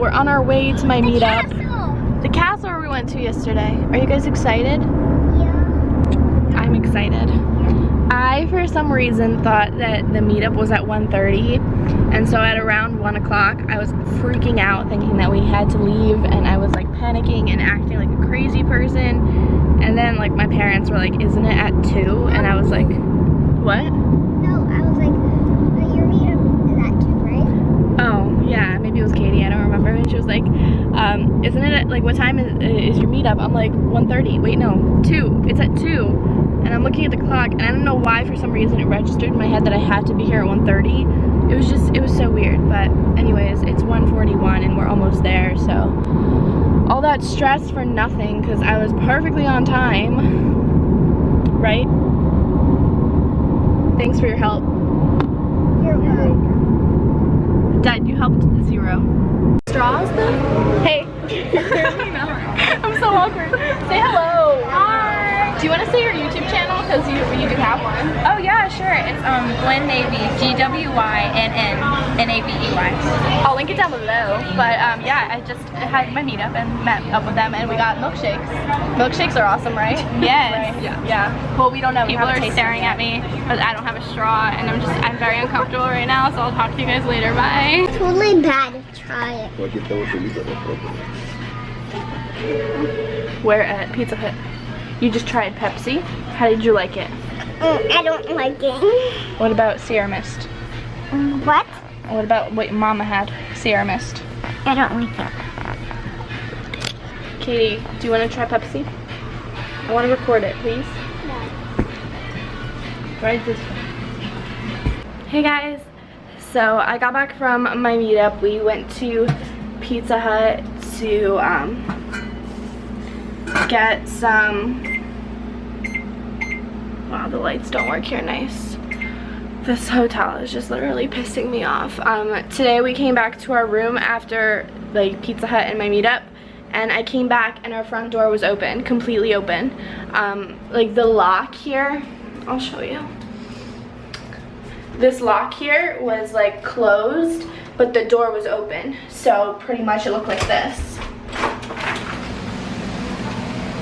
we're on our way to my meetup. Castle. The castle where we went to yesterday. Are you guys excited? Yeah. I'm excited. I, for some reason, thought that the meetup was at 1:30, and so at around 1 o'clock, I was freaking out thinking that we had to leave, and I was like panicking and acting like a crazy person, and then like my parents were like, isn't it at 2? And I was like, what? No, I was like, your meetup is at 2, right? Oh, yeah, maybe it was Katie, I don't remember, and she was like, isn't it at, like, what time is your meetup? I'm like, 1:30, wait, no, 2, it's at 2. And I'm looking at the clock, and I don't know why, for some reason, it registered in my head that I had to be here at 1:30. It was so weird, but anyways, it's 1:41 and we're almost there, so all that stress for nothing, because I was perfectly on time, right? Thanks for your help. You're welcome. Dad, you helped 0. Straws, though? Hey. I'm so awkward. Say hello. Hi. Do you want to say your YouTube channel? Because you do have one. Oh yeah, sure. It's Gwen Navy, GWYNNNAVEY. I'll link it down below. But yeah, I just had my meetup and met up with them, and we got milkshakes. Milkshakes are awesome, right? Yes. Right? Yeah. Well, we don't know. People are staring at me, but I don't have a straw, and I'm very uncomfortable right now. So I'll talk to you guys later. Bye. Totally bad. Try it. Where at Pizza Hut? You just tried Pepsi. How did you like it? I don't like it. What about Sierra Mist? What? What about what Mama had? Sierra Mist. I don't like it. Katie, do you want to try Pepsi? I want to record it, please. No. Right this way. Hey guys, so I got back from my meetup. We went to Pizza Hut to get some. Wow, the lights don't work here. Nice. This hotel is just literally pissing me off. Today we came back to our room after like Pizza Hut and my meetup, and I came back and our front door was open, completely open. Like the lock here, I'll show you. This lock here was like closed, but the door was open. So pretty much it looked like this.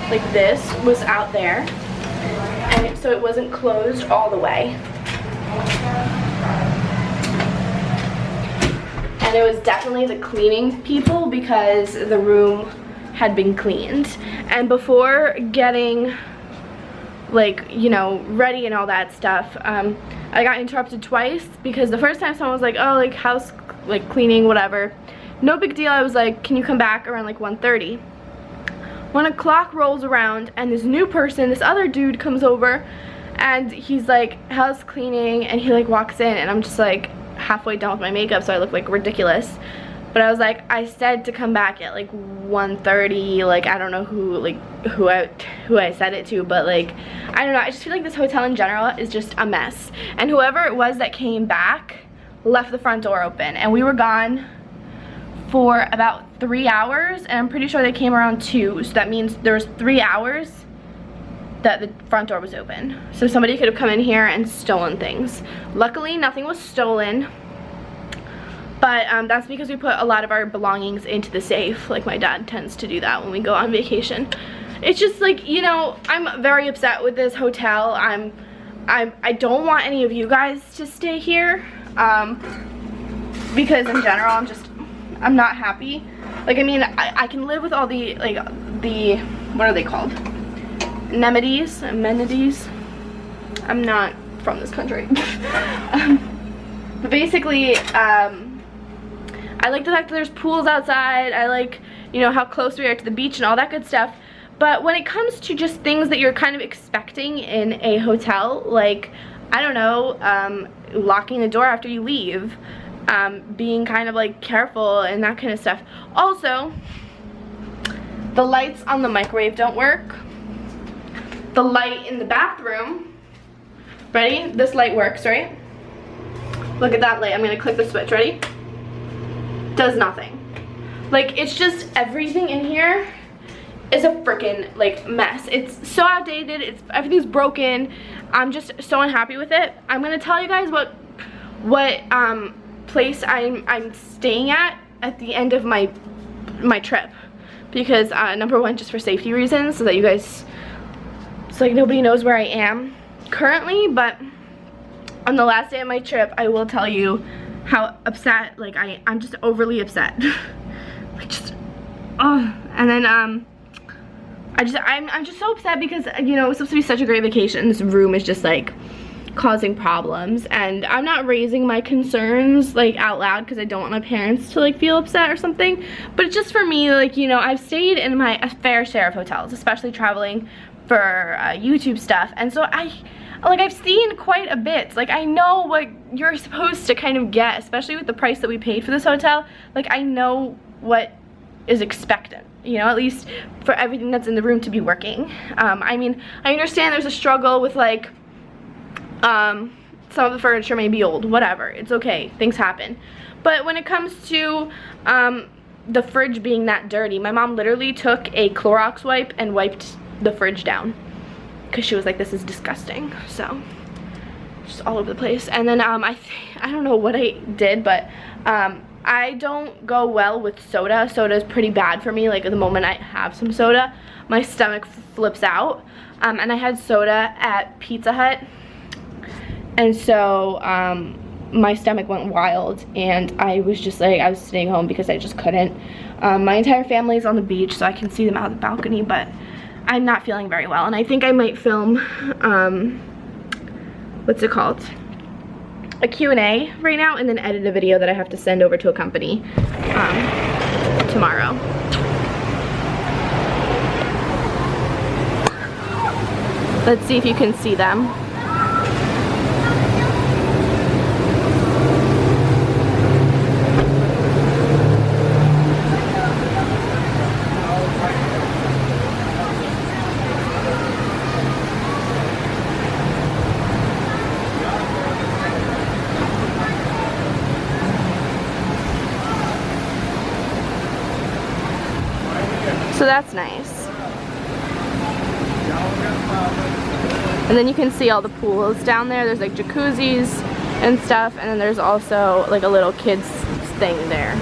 Like this was out there, and so it wasn't closed all the way. And it was definitely the cleaning people because the room had been cleaned. And before getting like, you know, ready and all that stuff, I got interrupted twice because the first time someone was like, oh, like house like cleaning, whatever. No big deal. I was like, can you come back around like 1:30? 1 o'clock rolls around and this new person, this other dude comes over and he's like house cleaning, and he like walks in and I'm just like halfway done with my makeup, so I look like ridiculous. But I was like, I said to come back at like 1:30, like I don't know who I said it to, but like I don't know, I just feel like this hotel in general is just a mess. And whoever it was that came back left the front door open, and we were gone for about 3 hours, and I'm pretty sure they came around 2, so that means there was 3 hours that the front door was open. So somebody could have come in here and stolen things. Luckily nothing was stolen, but that's because we put a lot of our belongings into the safe. Like my dad tends to do that when we go on vacation. It's just like, you know, I'm very upset with this hotel. I don't want any of you guys to stay here, because in general I'm not happy. Like, I mean, I can live with all the, like, what are they called? Amenities. I'm not from this country. But basically, I like the fact that there's pools outside. I like, you know, how close we are to the beach and all that good stuff. But when it comes to just things that you're kind of expecting in a hotel, like, I don't know, locking the door after you leave, being kind of like careful and that kind of stuff. Also, the lights on the microwave don't work. The light in the bathroom, ready? This light works, right? Look at that light. I'm gonna click the switch, ready? Does nothing. Like, it's just everything in here is a freaking like mess. It's so outdated. Everything's broken. I'm just so unhappy with it. I'm gonna tell you guys what place I'm staying at the end of my my trip, because number one, just for safety reasons, so that you guys, so like nobody knows where I am currently. But on the last day of my trip, I will tell you how upset, like I'm just overly upset. Like just, oh, and then I'm just so upset because, you know, it was supposed to be such a great vacation. This room is just like causing problems, and I'm not raising my concerns like out loud because I don't want my parents to like feel upset or something, but it's just for me, like, you know, I've stayed in a fair share of hotels, especially traveling for YouTube stuff, and so I've seen quite a bit. Like, I know what you're supposed to kind of get, especially with the price that we paid for this hotel. Like, I know what is expected, you know, at least for everything that's in the room to be working. I mean, I understand there's a struggle with like some of the furniture may be old, whatever, it's okay, things happen. But when it comes to the fridge being that dirty, my mom literally took a Clorox wipe and wiped the fridge down because she was like, this is disgusting. So just all over the place. And then I don't know what I did, but I don't go well with soda. Soda is pretty bad for me. Like, the moment I have some soda, my stomach flips out. And I had soda at Pizza Hut, and so my stomach went wild, and I was just like, I was staying home because I just couldn't. My entire family is on the beach, so I can see them out of the balcony, but I'm not feeling very well, and I think I might film what's it called, a Q&A right now, and then edit a video that I have to send over to a company tomorrow. Let's see if you can see them. So that's nice. And then you can see all the pools down there. There's like jacuzzis and stuff, and then there's also like a little kids thing there.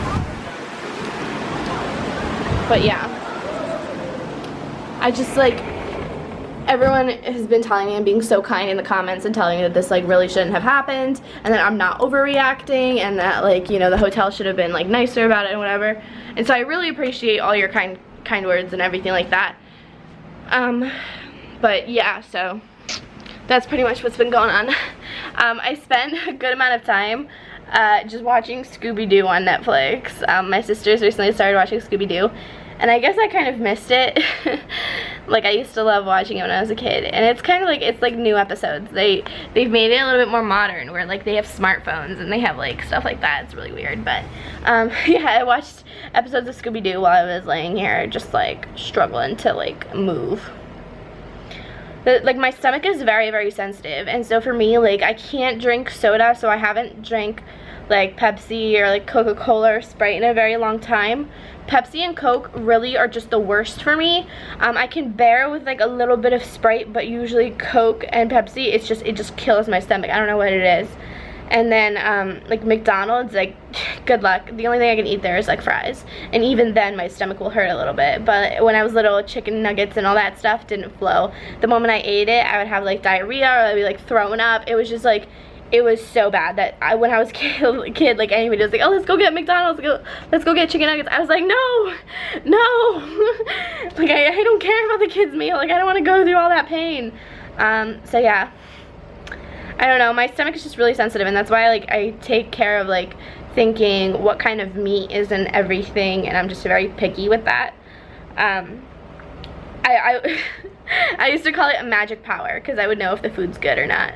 But yeah, I just like, everyone has been telling me I'm being so kind in the comments and telling me that this like really shouldn't have happened, and that I'm not overreacting, and that, like, you know, the hotel should have been like nicer about it and whatever. And so I really appreciate all your kind words and everything like that. But yeah, so that's pretty much what's been going on. I spent a good amount of time just watching Scooby-Doo on Netflix. My sisters recently started watching Scooby-Doo, and I guess I kind of missed it. Like, I used to love watching it when I was a kid, and it's kind of like, it's like new episodes. They've made it a little bit more modern, where like they have smartphones and they have like stuff like that. It's really weird, but yeah, I watched episodes of Scooby-Doo while I was laying here just like struggling to like move. Like, my stomach is very, very sensitive, and so for me, like, I can't drink soda, so I haven't drank like Pepsi or like Coca-Cola or Sprite in a very long time. Pepsi and Coke really are just the worst for me. I can bear with like a little bit of Sprite, but usually Coke and Pepsi, it just kills my stomach. I don't know what it is. And then like McDonald's, like, good luck. The only thing I can eat there is like fries, and even then my stomach will hurt a little bit. But when I was little, chicken nuggets and all that stuff didn't flow. The moment I ate it, I would have like diarrhea, or I'd be like throwing up. It was just like, it was so bad that when I was a kid, like, anybody was like, oh, let's go get McDonald's, let's go get chicken nuggets. I was like, no. Like, I don't care about the kids' meal. Like, I don't want to go through all that pain. So yeah, I don't know. My stomach is just really sensitive, and that's why I take care of like thinking what kind of meat is in everything, and I'm just very picky with that. I used to call it a magic power, because I would know if the food's good or not.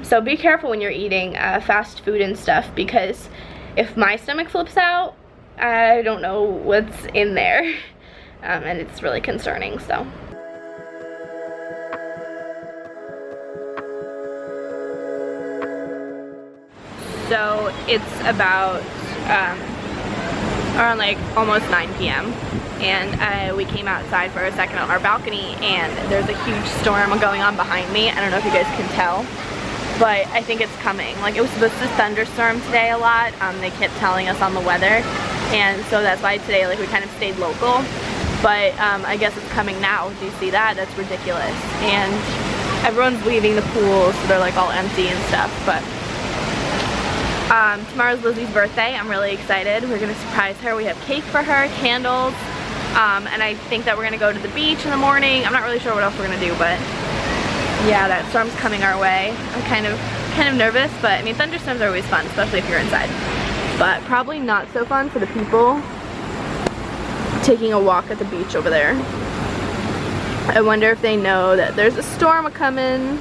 So be careful when you're eating fast food and stuff, because if my stomach flips out, I don't know what's in there, and it's really concerning. So it's about around like almost 9 p.m. and we came outside for a second on our balcony, and there's a huge storm going on behind me. I don't know if you guys can tell, but I think it's coming. Like, it was supposed to thunderstorm today a lot. They kept telling us on the weather, and so that's why today like we kind of stayed local. But I guess it's coming now. Do you see that? That's ridiculous. And everyone's leaving the pool, so they're like all empty and stuff. But tomorrow's Lizzie's birthday. I'm really excited. We're gonna surprise her. We have cake for her, candles, and I think that we're gonna go to the beach in the morning. I'm not really sure what else we're gonna do, but yeah, that storm's coming our way. I'm kind of nervous, but I mean thunderstorms are always fun, especially if you're inside. But probably not so fun for the people taking a walk at the beach over there. I wonder if they know that there's a storm a-coming.